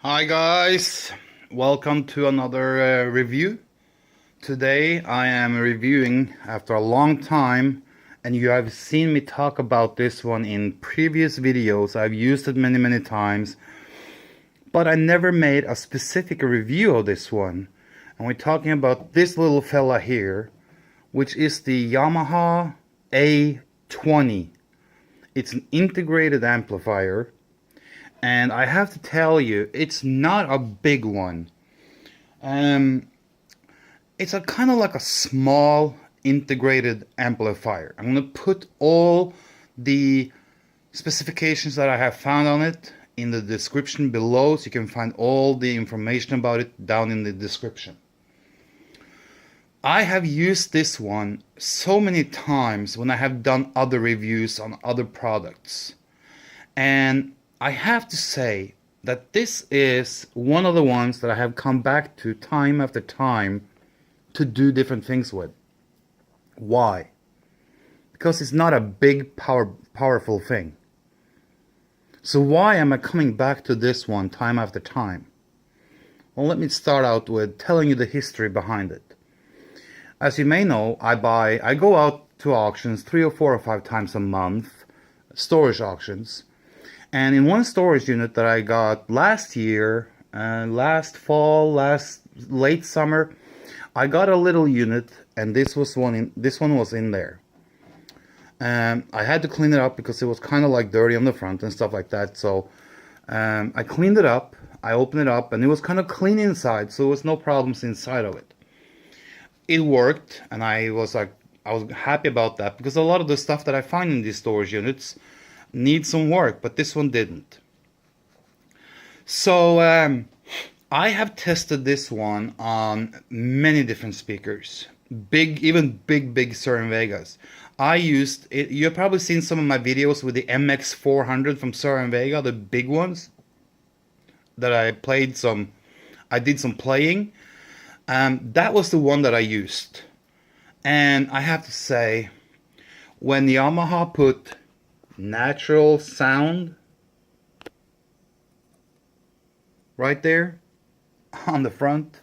Hi guys, welcome to another review. Today I am reviewing after a long time, and you have seen me talk about this one in previous videos. I've used it many times, but I never made a specific review of this one. And we're talking about this little fella here, which is the Yamaha A20. It's an integrated amplifier. And I have to tell you, it's not a big one. It's a kind of like a small integrated amplifier. I'm going to put all the specifications that I have found on it in the description below, so you can find all the information about it down in the description. I have used this one so many times when I have done other reviews on other products. And I have to say that this is one of the ones that I have come back to time after time to do different things with. Why? Because it's not a big, powerful thing. So why am I coming back to this one time after time? Well, let me start out with telling you the history behind it. As you may know, I go out to auctions 3 or 4 or 5 times a month, storage auctions. And in one storage unit that I got last year, last fall, late summer, I got a little unit, and this one was in there. I had to clean it up because it was kind of like dirty on the front and stuff like that. So I cleaned it up, I opened it up, and it was kind of clean inside, so there was no problems inside of it. It worked, and I was happy about that, because a lot of the stuff that I find in these storage units need some work, but this one didn't. So I have tested this one on many different speakers, even big Sir Vegas. I used it. You've probably seen some of my videos with the MX400 from Sir Vega, the big ones that I did some playing. That was the one that I used, and I have to say, when Yamaha put natural sound right there on the front,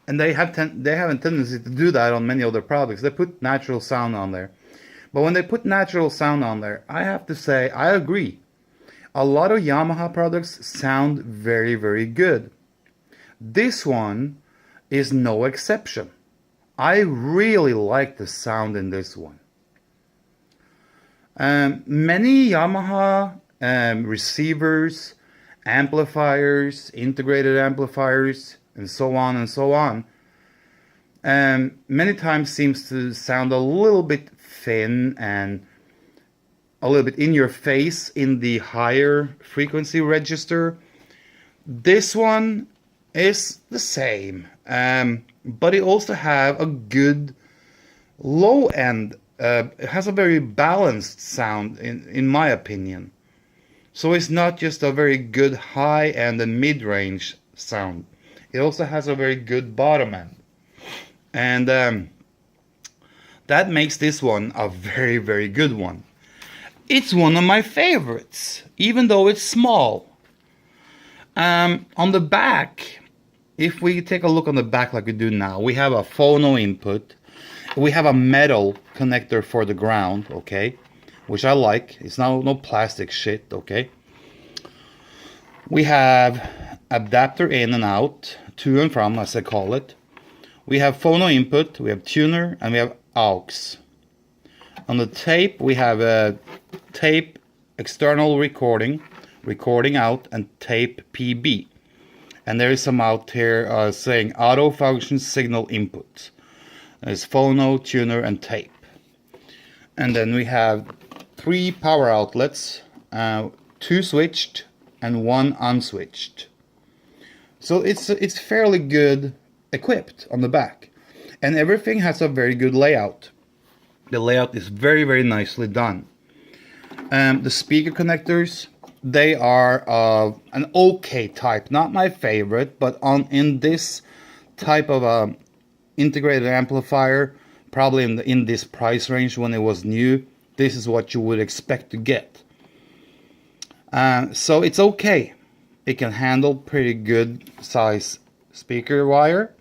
and they have a tendency to do that on many other products. They put natural sound on there, but when they put natural sound on there, I have to say I agree. A lot of Yamaha products sound very good. This one is no exception. I really like the sound in this one. Many Yamaha receivers, amplifiers, integrated amplifiers, and so on, many times seems to sound a little bit thin and a little bit in your face in the higher frequency register. This one is the same, but it also have a good low end. It has a very balanced sound, in my opinion. So it's not just a very good high and a mid-range sound. It also has a very good bottom end. And that makes this one a very good one. It's one of my favorites, even though it's small. On the back, if we take a look on the back like we do now, we have a phono input. We have a metal connector for the ground, okay, which I like. It's no plastic shit, okay. We have adapter in and out, to and from, as I call it. We have phono input, we have tuner, and we have aux. On the tape, we have a tape external recording out, and tape PB. And there is some out here saying auto function signal input. There's phono, tuner, and tape. And then we have 3 power outlets, 2 switched and 1 unswitched. So it's fairly good equipped on the back, and everything has a very good layout. The layout is very nicely done. The speaker connectors, they are an okay type, not my favorite, but in this type of integrated amplifier, probably in this price range when it was new, this is what you would expect to get. So it's okay. It can handle pretty good size speaker wire.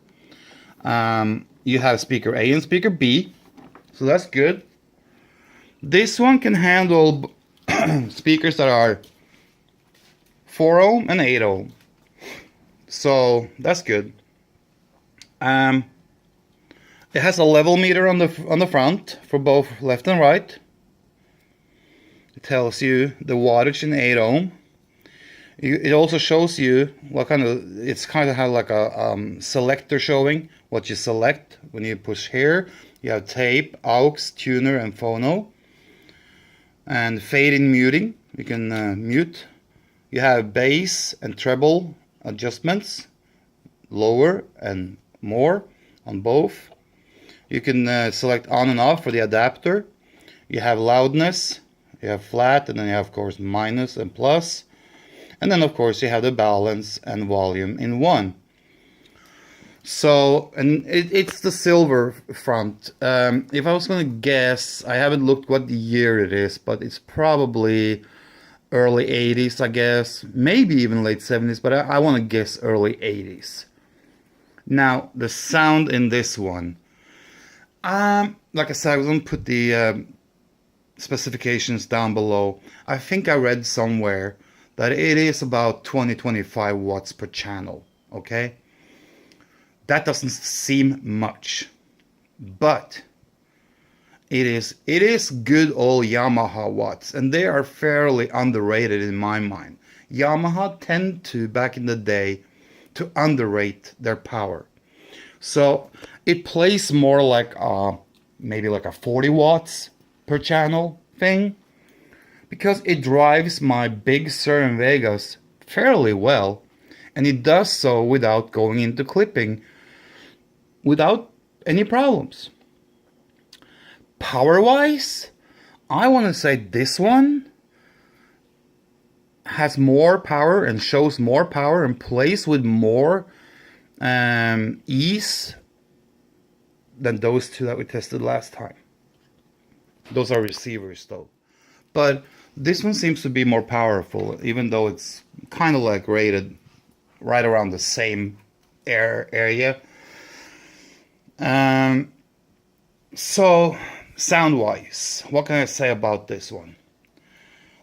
You have speaker A and speaker B, so that's good. This one can handle speakers that are 4 ohm and 8 ohm, so that's good. It has a level meter on the front for both left and right. It tells you the wattage in 8 ohm. It also shows you what kind of, it's kind of have like a selector showing what you select when you push here. You have tape, aux, tuner, and phono. And fade in muting, you can mute. You have bass and treble adjustments, lower and more on both. You can select on and off for the adapter. You have loudness, you have flat, and then you have, of course, minus and plus. And then, of course, you have the balance and volume in one. So, and it's the silver front. If I was going to guess, I haven't looked what year it is, but it's probably early 80s, I guess. Maybe even late 70s, but I want to guess early 80s. Now, the sound in this one. Like I said, I was going to put the specifications down below. I think I read somewhere that it is about 20-25 watts per channel, okay? That doesn't seem much, but it is good old Yamaha watts, and they are fairly underrated in my mind. Yamaha tend to, back in the day, to underrate their power. So it plays more like maybe like a 40 watts per channel thing, because it drives my big Sur and Vegas fairly well, and it does so without going into clipping, without any problems. Power-wise, I want to say this one has more power and shows more power and plays with more ease than those two that we tested last time. Those are receivers though. But this one seems to be more powerful, even though it's kind of like rated right around the same area. So, sound-wise, what can I say about this one?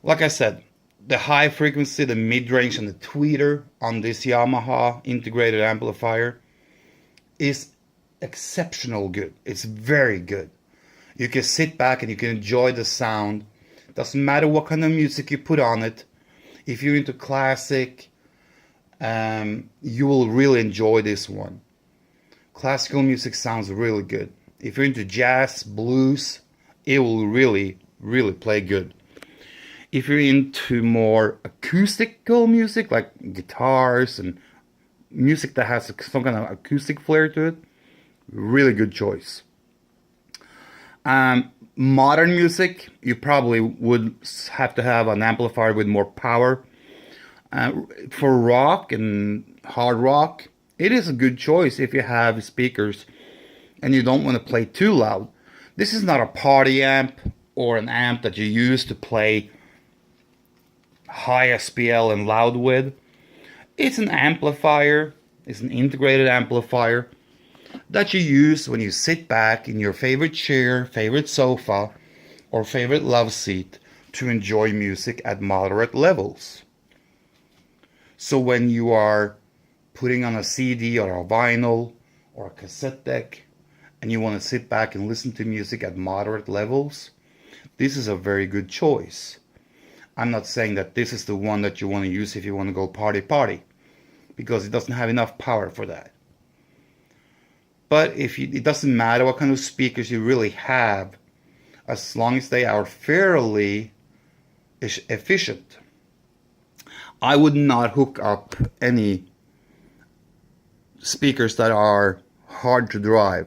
Like I said, the high frequency, the mid-range, and the tweeter on this Yamaha integrated amplifier is exceptional good. It's very good. You can sit back and you can enjoy the sound. Doesn't matter what kind of music you put on it. If you're into classic, you will really enjoy this one. Classical music sounds really good. If you're into jazz, blues, it will really, really play good. If you're into more acoustical music, like guitars and music that has some kind of acoustic flair to it, really good choice. Modern music, you probably would have to have an amplifier with more power. For rock and hard rock, it is a good choice if you have speakers and you don't want to play too loud. This is not a party amp or an amp that you use to play high SPL and loud with. It's an amplifier, it's an integrated amplifier that you use when you sit back in your favorite chair, favorite sofa, or favorite love seat to enjoy music at moderate levels. So when you are putting on a CD or a vinyl or a cassette deck and you want to sit back and listen to music at moderate levels, this is a very good choice. I'm not saying that this is the one that you want to use if you want to go party, because it doesn't have enough power for that. But it doesn't matter what kind of speakers you really have, as long as they are fairly efficient. I would not hook up any speakers that are hard to drive.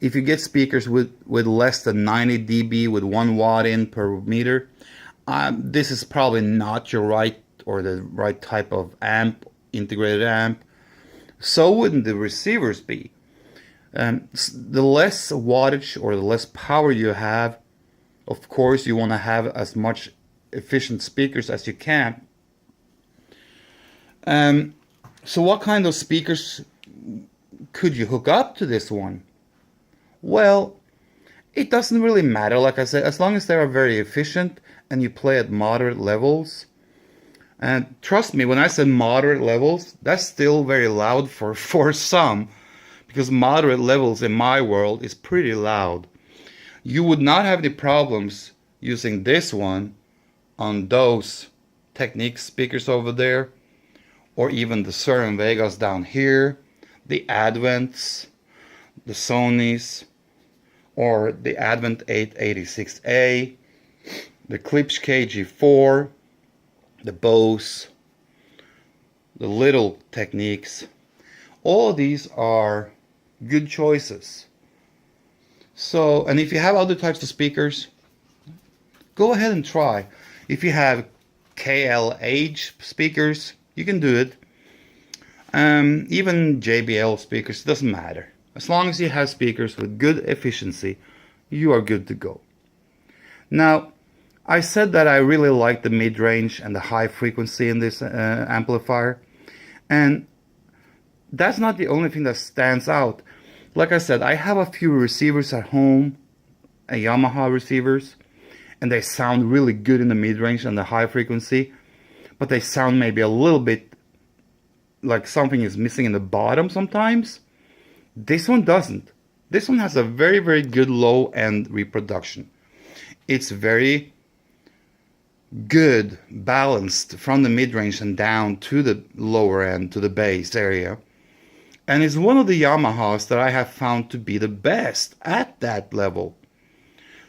If you get speakers with less than 90 dB with 1 watt in per meter, this is probably not your the right type of amp, integrated amp. So wouldn't the receivers be. The less wattage or the less power you have, of course you want to have as much efficient speakers as you can. So what kind of speakers could you hook up to this one? Well, it doesn't really matter, like I said, as long as they are very efficient and you play at moderate levels. And trust me, when I said moderate levels, that's still very loud for some, because moderate levels in my world is pretty loud. You would not have any problems using this one on those Technics speakers over there, or even the Sir Vegas down here, the Advents, the Sonys, or the Advent 886A, the Klipsch KG4, the Bose, the little Technics. All of these are good choices. So, and if you have other types of speakers, go ahead and try. If you have KLH speakers, you can do it. Even JBL speakers, doesn't matter. As long as you have speakers with good efficiency, you are good to go. Now, I said that I really like the mid-range and the high frequency in this amplifier. And that's not the only thing that stands out. Like I said, I have a few receivers at home, Yamaha receivers, and they sound really good in the mid-range and the high frequency, but they sound maybe a little bit like something is missing in the bottom sometimes. This one doesn't. This one has a very, very good low-end reproduction. It's very good, balanced from the mid-range and down to the lower end, to the bass area. And it's one of the Yamahas that I have found to be the best at that level.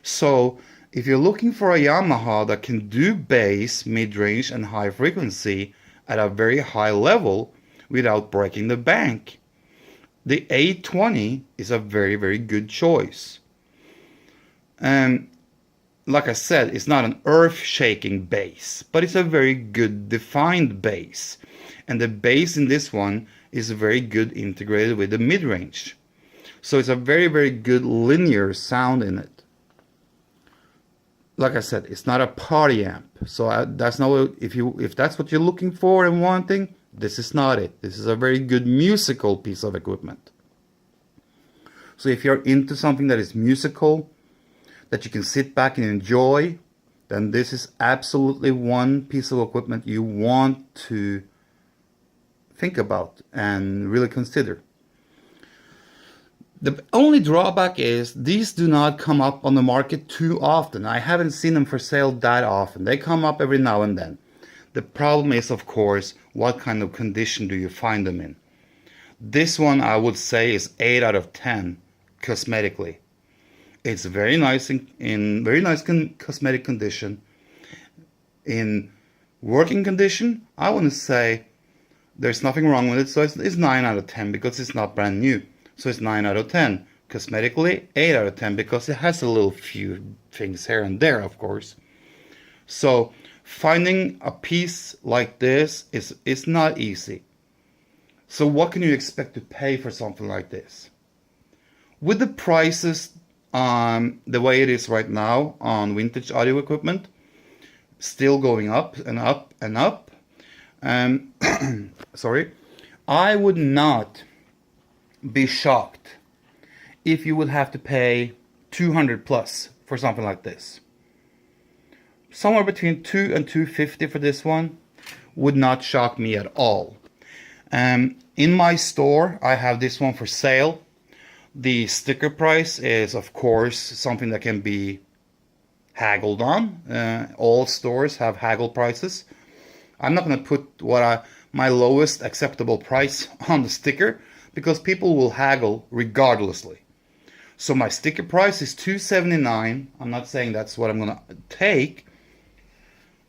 So if you're looking for a Yamaha that can do bass, mid-range and high frequency at a very high level without breaking the bank, the A20 is a very, very good choice. And like I said, it's not an earth-shaking bass, but it's a very good defined bass. And the bass in this one is very good integrated with the mid-range. So it's a very, very good linear sound in it. Like I said, it's not a party amp. So that's not, if that's what you're looking for and wanting, this is not it. This is a very good musical piece of equipment. So if you're into something that is musical, that you can sit back and enjoy, then this is absolutely one piece of equipment you want to think about and really consider. The only drawback is these do not come up on the market too often. I haven't seen them for sale that often. They come up every now and then. The problem is, of course, what kind of condition do you find them in? This one, I would say, is 8 out of 10 cosmetically. It's very nice in very nice cosmetic condition. In working condition, I want to say there's nothing wrong with it, so it's 9 out of 10 because it's not brand new. So it's 9 out of 10. Cosmetically, 8 out of 10 because it has a little few things here and there, of course. So finding a piece like this is not easy. So what can you expect to pay for something like this? With the prices the way it is right now on vintage audio equipment, still going up and up and up. Sorry, I would not be shocked if you would have to pay 200 plus for something like this. Somewhere between 2 and 250 for this one would not shock me at all. In my store, I have this one for sale. The sticker price is, of course, something that can be haggled on. All stores have haggle prices. I'm not going to put my lowest acceptable price on the sticker because people will haggle regardlessly. So my sticker price is $279. I'm not saying that's what I'm going to take,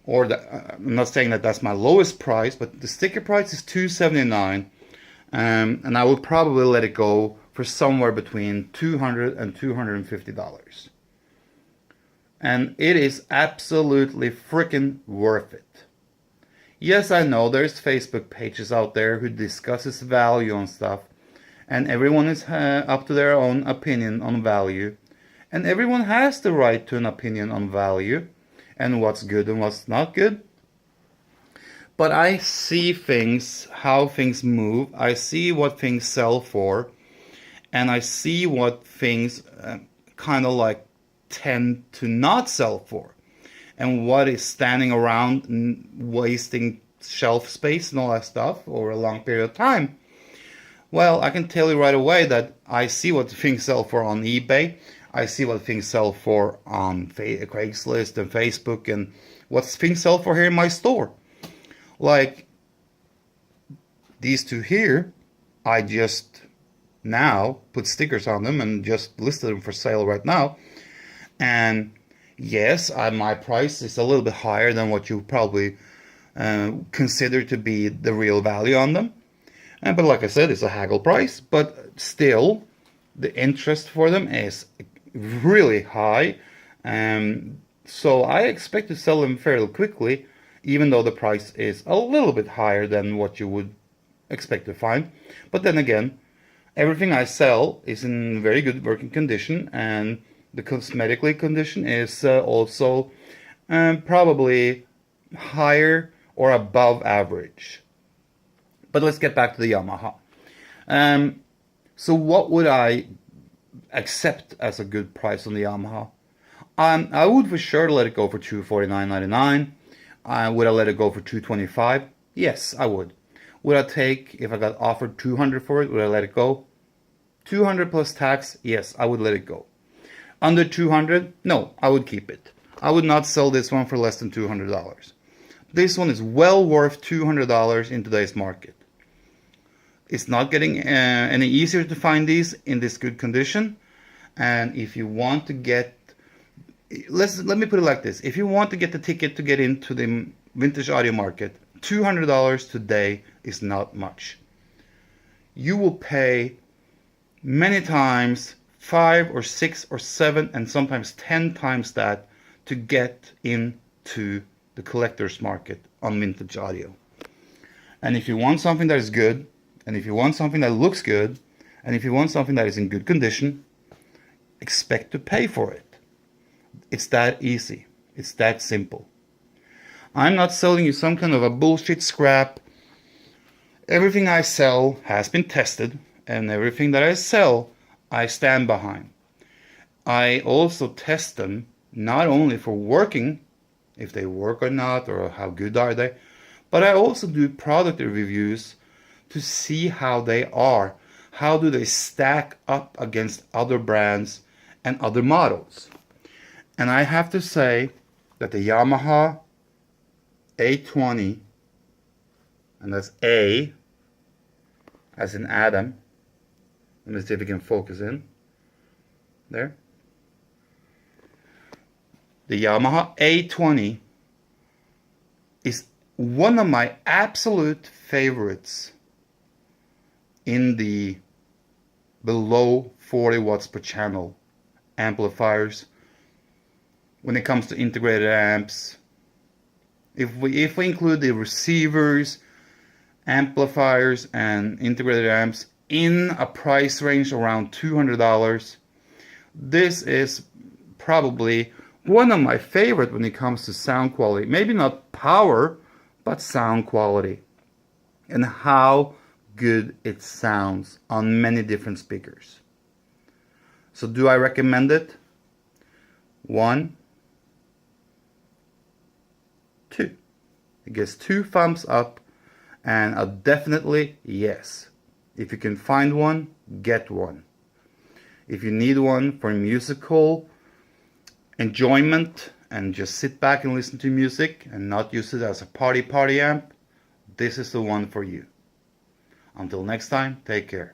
or I'm not saying that that's my lowest price, but the sticker price is $279, and I will probably let it go for somewhere between $200 and $250. And it is absolutely freaking worth it. Yes, I know there's Facebook pages out there who discusses value on stuff, and everyone is up to their own opinion on value, and everyone has the right to an opinion on value and what's good and what's not good. But I see things, how things move. I see what things sell for, and I see what things kind of like tend to not sell for, and what is standing around and wasting shelf space and all that stuff over a long period of time. Well, I can tell you right away that I see what things sell for on eBay. I see what things sell for on Craigslist and Facebook, and what things sell for here in my store. Like these two here, I just now put stickers on them and just listed them for sale right now. And yes, my price is a little bit higher than what you probably consider to be the real value on them. But like I said, it's a haggle price, but still the interest for them is really high. So I expect to sell them fairly quickly, even though the price is a little bit higher than what you would expect to find. But then again, everything I sell is in very good working condition, and the cosmetically condition is also probably higher or above average. But let's get back to the Yamaha. So what would I accept as a good price on the Yamaha? I would for sure let it go for $249.99. Would I let it go for $225? Yes, I would. Would I take, if I got offered $200 for it, would I let it go? $200 plus tax? Yes, I would let it go. Under $200? No, I would keep it. I would not sell this one for less than $200. This one is well worth $200 in today's market. It's not getting any easier to find these in this good condition. And if you want to get, let me put it like this. If you want to get the ticket to get into the vintage audio market, $200 today is not much. You will pay many times 5 or 6 or 7 and sometimes 10 times that to get into the collector's market on vintage audio. And if you want something that is good, and if you want something that looks good, and if you want something that is in good condition, expect to pay for it. It's that easy. It's that simple. I'm not selling you some kind of a bullshit scrap. Everything I sell has been tested, and everything that I sell, I stand behind. I also test them not only for working, if they work or not, or how good are they, but I also do product reviews to see how they are. How do they stack up against other brands and other models? And I have to say that the Yamaha A20, and that's A as in Adam. Let me see if we can focus in. There. The Yamaha A20 is one of my absolute favorites in the below 40 watts per channel amplifiers. When it comes to integrated amps, if we include the receivers, amplifiers, and integrated amps in a price range around $200, this is probably one of my favorite when it comes to sound quality. Maybe not power, but sound quality, and how good it sounds on many different speakers. So do I recommend it? 1, 2. It gets 2 thumbs up, and a definitely yes. If you can find one, get one. If you need one for musical enjoyment and just sit back and listen to music and not use it as a party amp, this is the one for you. Until next time, take care.